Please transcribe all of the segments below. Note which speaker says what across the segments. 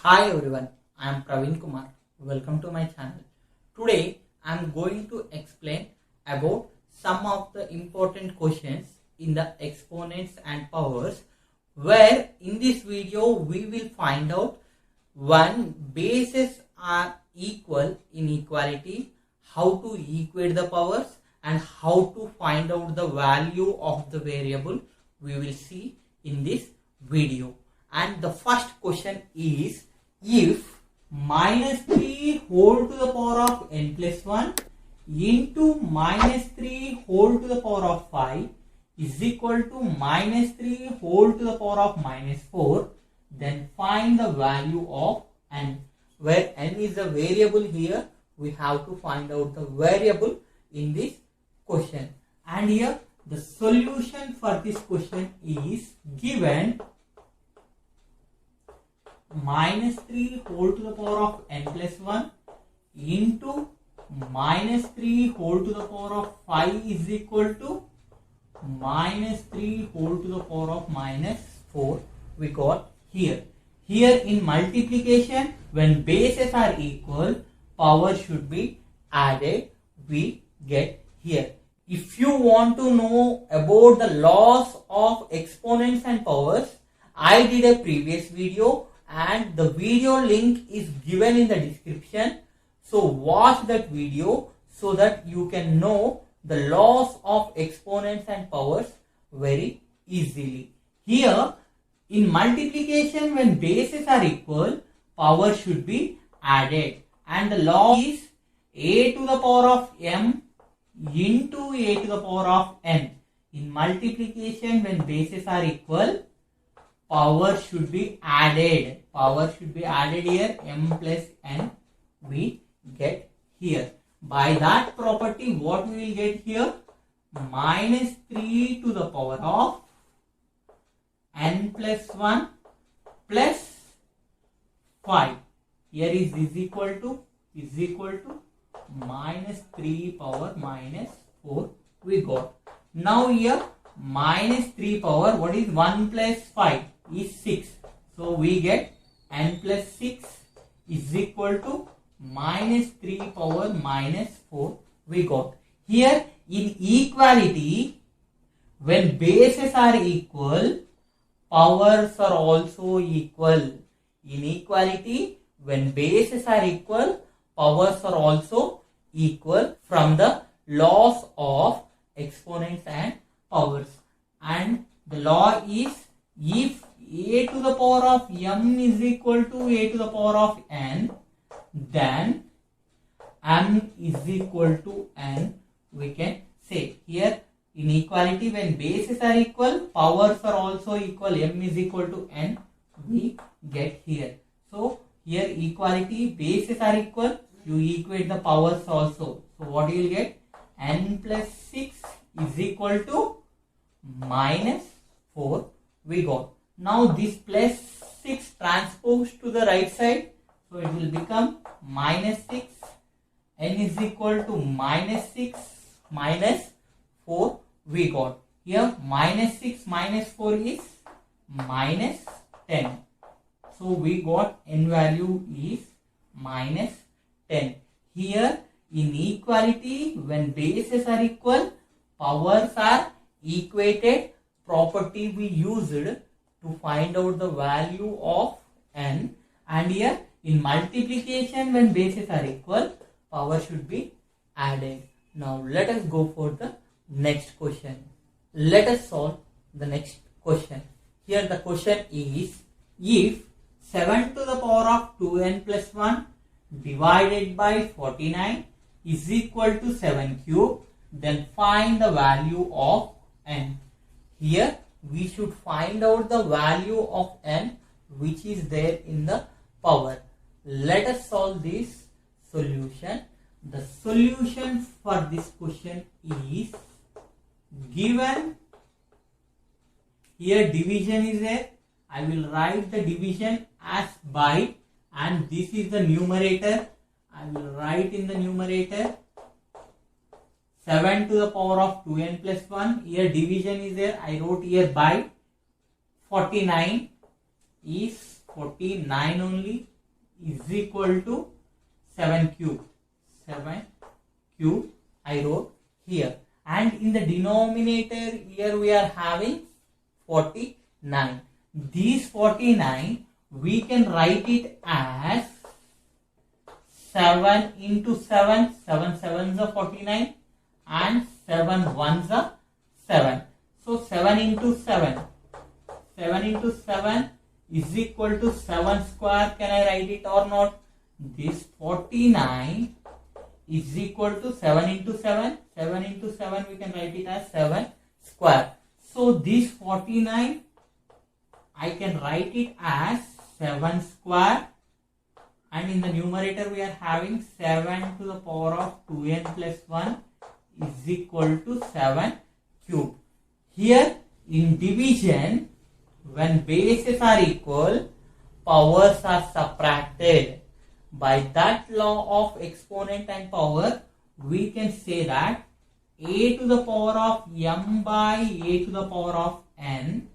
Speaker 1: Hi everyone, I am Praveen Kumar. Welcome to my channel. Today I am going to explain about some of the important questions in the exponents and powers, where in this video we will find out when bases are equal in equality, how to equate the powers and how to find out the value of the variable we will see in this video. And the first question is, if minus 3 whole to the power of n plus 1 into minus 3 whole to the power of 5 is equal to minus 3 whole to the power of minus 4, then find the value of n. Where n is a variable here, we have to find out the variable in this question. And here the solution for this question is given minus 3 whole to the power of n plus 1 into minus 3 whole to the power of 5 is equal to minus 3 whole to the power of minus 4 we got here. Here in multiplication, when bases are equal, power should be added, we get here. If you want to know about the laws of exponents and powers, I did a previous video and the video link is given in the description. So watch that video so that you can know the laws of exponents and powers very easily. Here in multiplication, when bases are equal, power should be added, and the law is a to the power of m into a to the power of n. In multiplication, when bases are equal, power should be added. Power should be added here, m plus n we get here. By that property, what we will get here? Minus 3 to the power of n plus 1 plus 5. Here is equal to minus 3 power minus 4 we got. Now here minus 3 power, what is 1 plus 5 is 6. So we get n plus 6 is equal to minus 3 power minus 4 we got. Here in equality, when bases are equal, powers are also equal. In equality, when bases are equal, powers are also equal from the laws of exponents and powers. And the law is, if a to the power of m is equal to a to the power of n, then m is equal to n, we can say. Here in equality, when bases are equal, powers are also equal, m is equal to n, we get here. So here equality, bases are equal, you equate the powers also. So what you will get? N plus 6 is equal to minus 4 we got. Now this plus 6 transposed to the right side, so it will become minus 6, n is equal to minus 6 minus 4 we got. Here minus 6 minus 4 is minus 10. So we got n value is minus 10. Here in equality, when bases are equal, powers are equated. Property we used to find out the value of n. And here in multiplication, when bases are equal, power should be added. Now let us go for the next question. Let us solve the next question. Here the question is, if 7 to the power of 2n plus 1 divided by 49 is equal to 7 cube, then find the value of n. Here we should find out the value of n which is there in the power. Let us solve this solution. The solution for this question is given. Here division is there. I will write the division as by, and this is the numerator. I will write in the numerator 7 to the power of 2n plus 1. Here division is there. I wrote here by 49 is 49 only. is equal to 7 cube. 7 cube I wrote here. And in the denominator here we are having 49. These 49 we can write it as 7 into 7. 7 sevens are 49 and 7 ones are 7. So 7 into 7. 7 into 7 is equal to 7 square. Can I write it or not? This 49 is equal to 7 into 7. 7 into 7 we can write it as 7 square. So this 49 I can write it as 7 square. And in the numerator we are having 7 to the power of 2n plus 1 is equal to 7 cube. Here in division, when bases are equal, powers are subtracted. By that law of exponent and power, we can say that a to the power of m by a to the power of n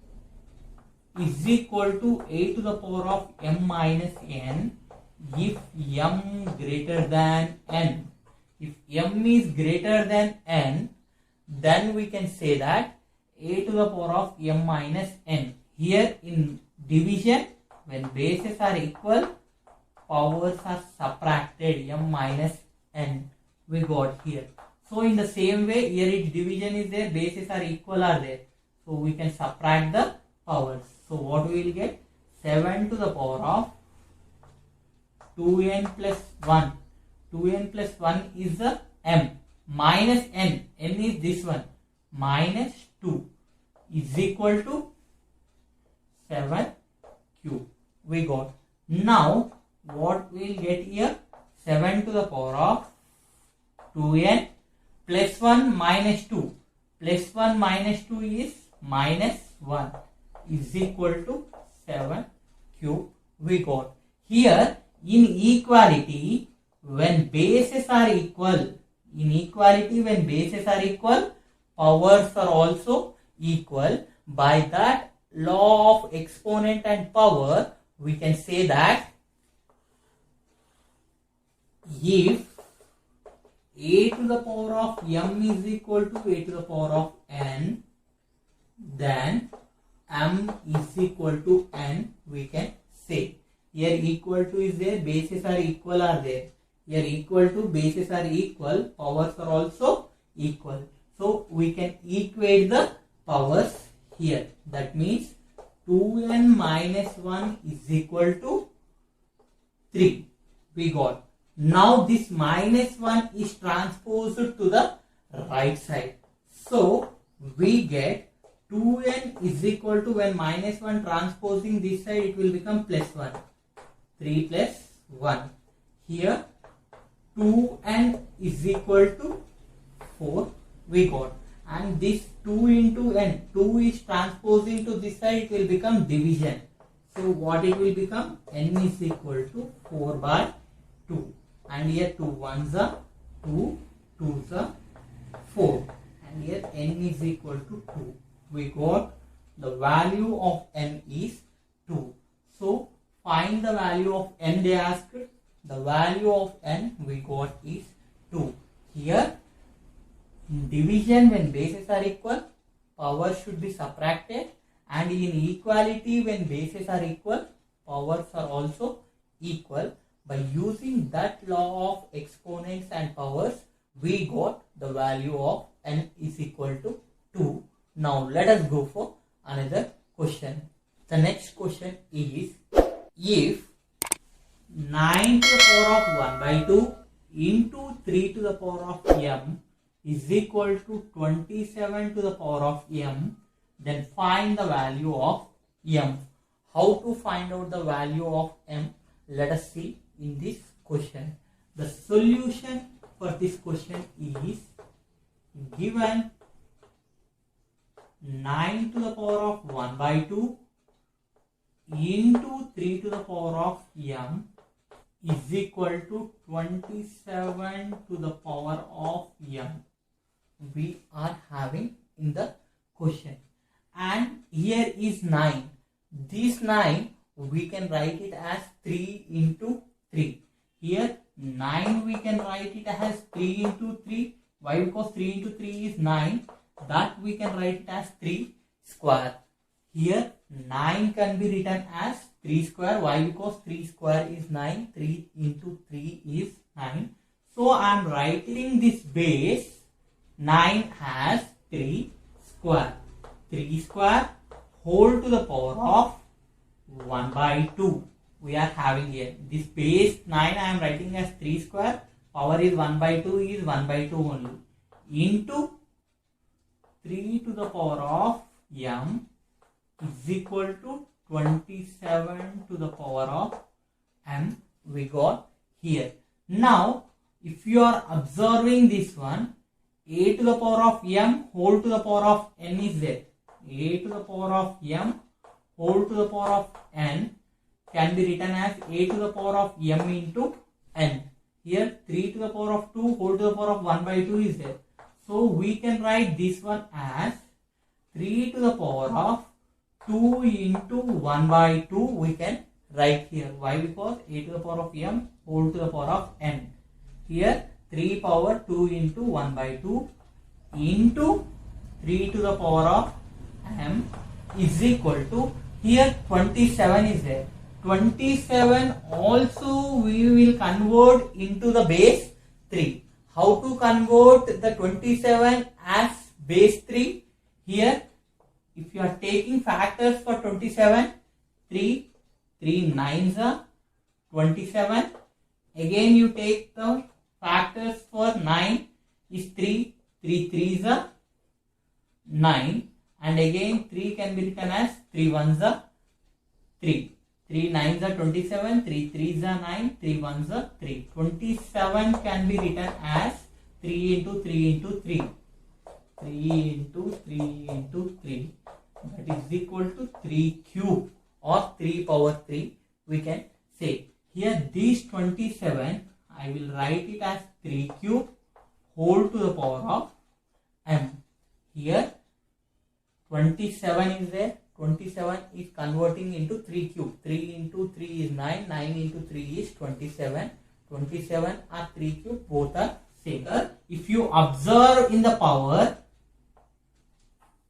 Speaker 1: is equal to a to the power of m minus n if m greater than n. If m is greater than n, then we can say that a to the power of m minus n. Here in division, when bases are equal, powers are subtracted, m minus n we got here. So in the same way, here its division is there, bases are equal are there. So we can subtract the powers. So what we will get? 7 to the power of 2n plus 1. 2n plus 1 is the m. Minus n. N is this one. Minus 2 is equal to 7 cube. We got. Now what we will get here? 7 to the power of 2n plus 1 minus 2. Plus 1 minus 2 is minus 1 is equal to 7 cube. We got. Here in equality, when bases are equal, powers are also equal. By that law of exponent and power, we can say that if a to the power of m is equal to a to the power of n, then m is equal to n, we can say. Here equal to is there, bases are equal are there. Here equal to, bases are equal, powers are also equal. So we can equate the powers here. That means 2n minus 1 is equal to 3. We got. Now this minus 1 is transposed to the right side. So we get 2n is equal to, when minus 1 transposing this side, it will become plus 1. 3 plus 1. Here 2n is equal to 4 we got. And this 2 into n, 2 is transposing to this side, it will become division. So what it will become? N is equal to 4 by 2. And here 2 ones are 2, 2s are 4. And here n is equal to 2. We got the value of n is 2. So find the value of n they asked. The value of n we got is 2. Here in division, when bases are equal, powers should be subtracted. And in equality, when bases are equal, powers are also equal. By using that law of exponents and powers, we got the value of n is equal to 2. Now let us go for another question. The next question is, if 9 to the power of 1 by 2 into 3 to the power of m is equal to 27 to the power of m, then find the value of m. How to find out the value of m? Let us see in this question. The solution for this question is, given 9 to the power of 1 by 2 into 3 to the power of m is equal to 27 to the power of m. We are having in the question. And here is 9. This 9 we can write it as 3 into Here 9 we can write it as 3 into 3. Why? Because 3 into 3 is 9. That we can write it as 3 square. Here 9 can be written as 3 square. Why? Because 3 square is 9. 3 into 3 is 9. So I am writing this base 9 as 3 square. 3 square whole to the power of 1 by 2. We are having here. This base 9 I am writing as 3 square. Power is 1 by 2 is 1 by 2 only. Into 3 to the power of m is equal to 27 to the power of m we got here. Now, if you are observing this one, a to the power of m whole to the power of n is there. A to the power of m whole to the power of n can be written as a to the power of m into n. Here 3 to the power of 2 whole to the power of 1 by 2 is there. So we can write this one as 3 to the power of 2 into 1 by 2 we can write here. Why? Because a to the power of m whole to the power of n. Here 3 power 2 into 1 by 2 into 3 to the power of m is equal to, here 27 is there. 27 also we will convert into the base 3. How to convert the 27 as base 3? Here, if you are taking factors for 27, 3 9s are 27. Again you take the factors for 9 is 3 3s are 9. And again 3 can be written as 3 1s are 3. 3 9s are 27, 3 3s are 9, 3 1s are 3. 27 can be written as 3 into 3 into 3. 3 into 3 into 3. That is equal to 3 cube or 3 power 3 we can say. Here this 27 I will write it as 3 cube whole to the power of m. Here 27 is there. 27 is converting into 3 cube. 3 into 3 is 9. 9 into 3 is 27. 27 are 3 cube. Both are same. If you observe in the power,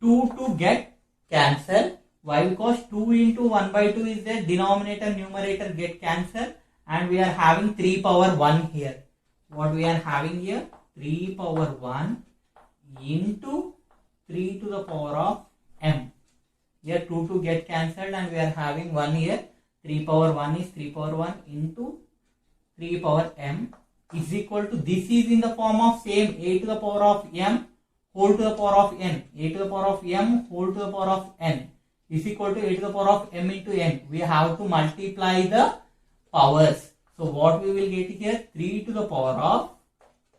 Speaker 1: 2 to get cancel. Why? Because 2 into 1 by 2 is there. Denominator, numerator get cancel. And we are having 3 power 1 here. What we are having here? 3 power 1 into 3 to the power of m. Here 2 to get cancelled and we are having 1 here. 3 power 1 is 3 power 1 into 3 power m is equal to, this is in the form of same a to the power of m whole to the power of n. A to the power of m whole to the power of n is equal to a to the power of m into n. We have to multiply the powers. So what we will get here? 3 to the power of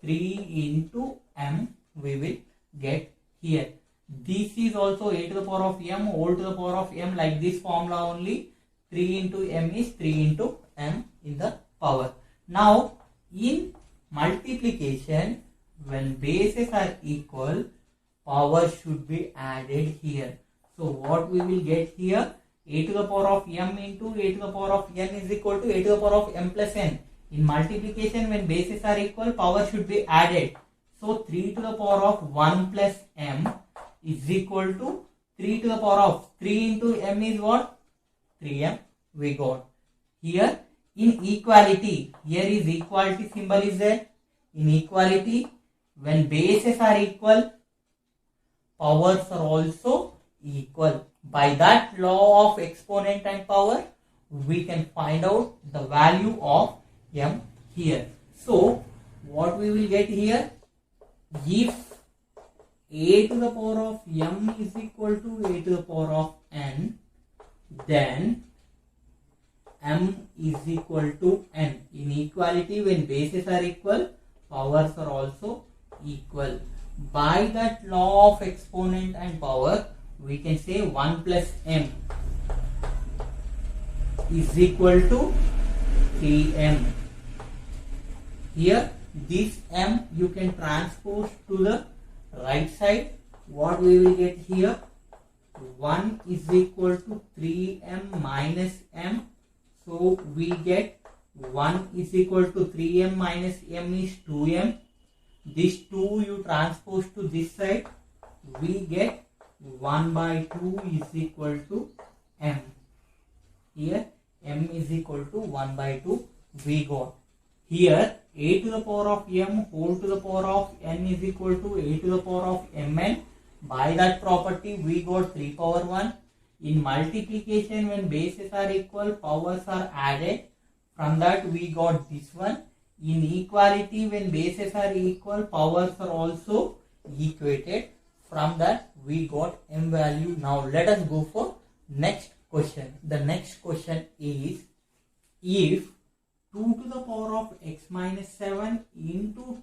Speaker 1: 3 into m we will get here. This is also a to the power of m whole to the power of m, like this formula only. 3 into m is 3 into m in the power. Now in multiplication, when bases are equal, power should be added here. So what we will get here? A to the power of m into a to the power of n is equal to a to the power of m plus n. In multiplication, when bases are equal, power should be added. So 3 to the power of 1 plus m is equal to 3 to the power of 3 into m is what? 3m we got. Here in equality, here is equality symbol is there. In equality, when bases are equal, powers are also equal. By that law of exponent and power, we can find out the value of m here. So what we will get here? If a to the power of m is equal to a to the power of n, then m is equal to n. In equality, when bases are equal, powers are also equal. By that law of exponent and power, we can say 1 plus m is equal to 3m. Here this m you can transpose to the right side. What we will get here? 1 is equal to 3m minus m. So we get 1 is equal to 3m minus m is 2m. This 2 you transpose to this side, we get 1 by 2 is equal to m. Here m is equal to 1 by 2 we got. Here a to the power of m whole to the power of n is equal to a to the power of mn. By that property we got 3 power 1. In multiplication, when bases are equal, powers are added. From that we got this one. In equality, when bases are equal, powers are also equated. From that we got m value. Now let us go for next question. The next question is, if 2 to the power of x minus 7 into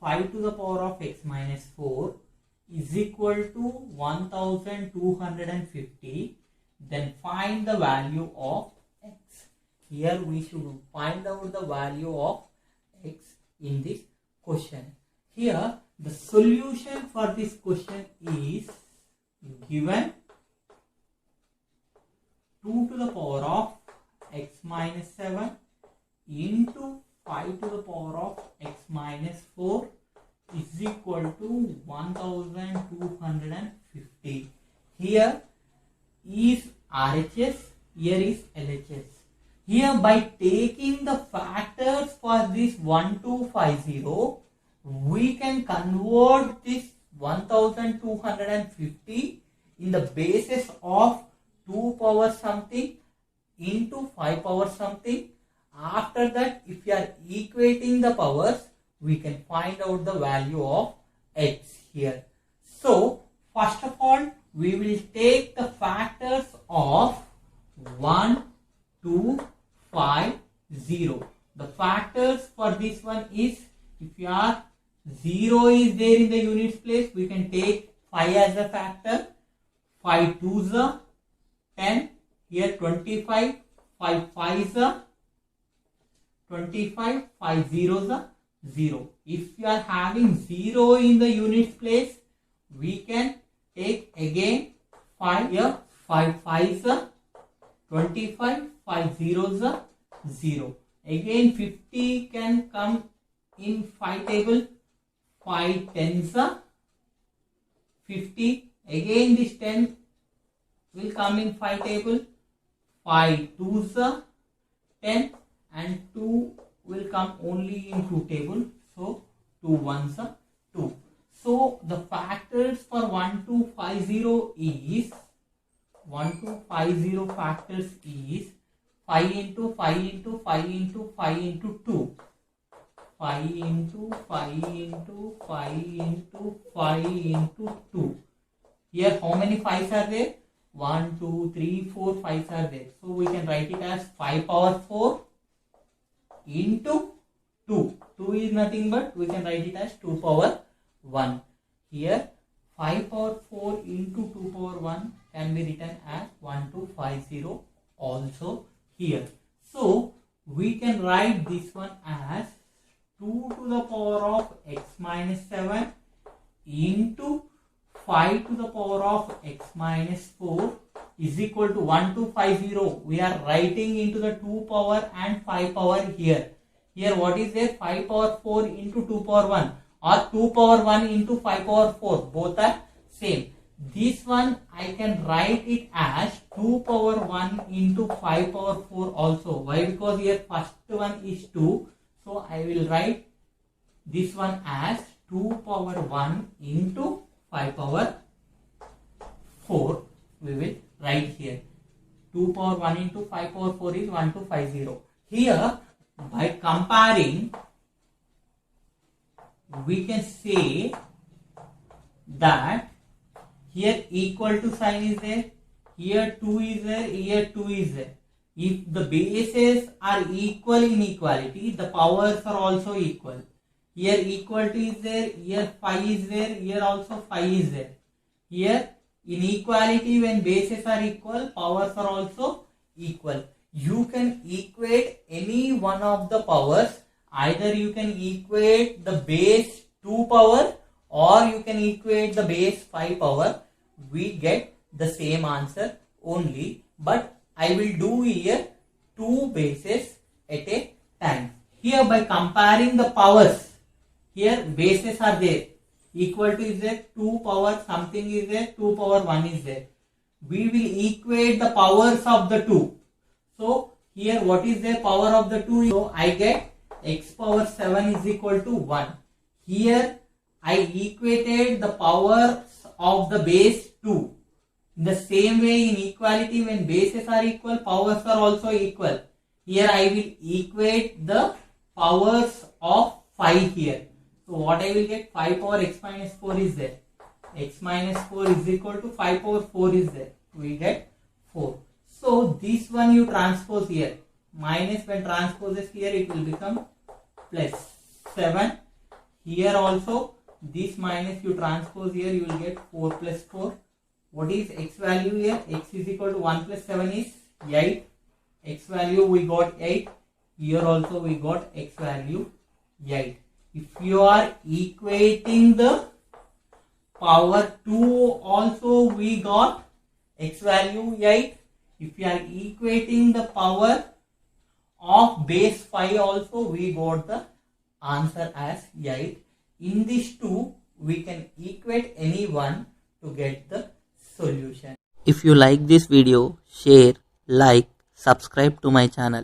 Speaker 1: 5 to the power of x minus 4 is equal to 1250, then find the value of x. Here we should find out the value of x in this question. Here the solution for this question is given 2 to the power of x minus 7 into 5 to the power of x minus 4 is equal to 1250. Here is RHS, here is LHS. Here by taking the factors for this 1250, we can convert this 1250 in the basis of 2 power something into 5 power something. After that, if you are equating the powers, we can find out the value of x here. So first of all, we will take the factors of 1, 2, 5, 0. The factors for this one is, if you are 0 is there in the units place, we can take 5 as a factor. 5 2s are 10. Here 25. 5 5s are 25. 5 zeros are 0. If you are having 0 in the units place, we can take again 5 here. 5 5s are 25. 5 zeros are 0. Again 50 can come in 5 table. 5 10s are 50. Again this 10 will come in 5 table. 5 2s are 10 and 2 will come only in 2 table. So 2 1s are 2. So the factors for 1250 is 1250 factors is 5 into 5 into 5 into 5 into 2. 5 into 5 into 5 into 5 into 2. Here how many 5s are there? 1, 2, 3, 4 5s are there. So we can write it as 5 power 4 into 2. 2 is nothing but we can write it as 2 power 1. Here 5 power 4 into 2 power 1 can be written as 1250 also here. So we can write this one as 2 to the power of x minus 7 into 5 to the power of x minus 4 is equal to 1250. We are writing into the 2 power and 5 power here. Here what is there? 5 power 4 into 2 power 1 or 2 power 1 into 5 power 4. Both are same. This one I can write it as 2 power 1 into 5 power 4 also. Why? Because here first one is 2. So I will write this one as 2 power 1 into 5 power 4. We will write here. 2 power 1 into 5 power 4 is 1250. Here by comparing, we can say that here equal to sign is there, here 2 is there, here 2 is there. If the bases are equal in equality, the powers are also equal. Here equality is there, here 5 is there, here also 5 is there. Here in equality, when bases are equal, powers are also equal. You can equate any one of the powers. Either you can equate the base 2 power or you can equate the base 5 power. We get the same answer only, but I will do here 2 bases at a times. Here by comparing the powers, here bases are there. Equal to is there, 2 power something is there, 2 power 1 is there. We will equate the powers of the two. So here what is the power of the 2? So I get x power 7 is equal to 1. Here I equated the powers of the base 2. In the same way in equality, when bases are equal, powers are also equal. Here I will equate the powers of 5 here. So what I will get, 5 power x minus 4 is there. X minus 4 is equal to 5 power 4 is there. We get 4. So this one you transpose here. Minus when transposes here, it will become plus 7. Here also this minus you transpose here, you will get 4 plus 4. What is x value here? X is equal to 1 plus 7 is 8. X value we got 8. Here also we got x value 8. If you are equating the power 2 also we got x value 8. If you are equating the power of base 5 also we got the answer as 8. In these two we can equate any one to get the solution.
Speaker 2: If you like this video, share, like, subscribe to my channel.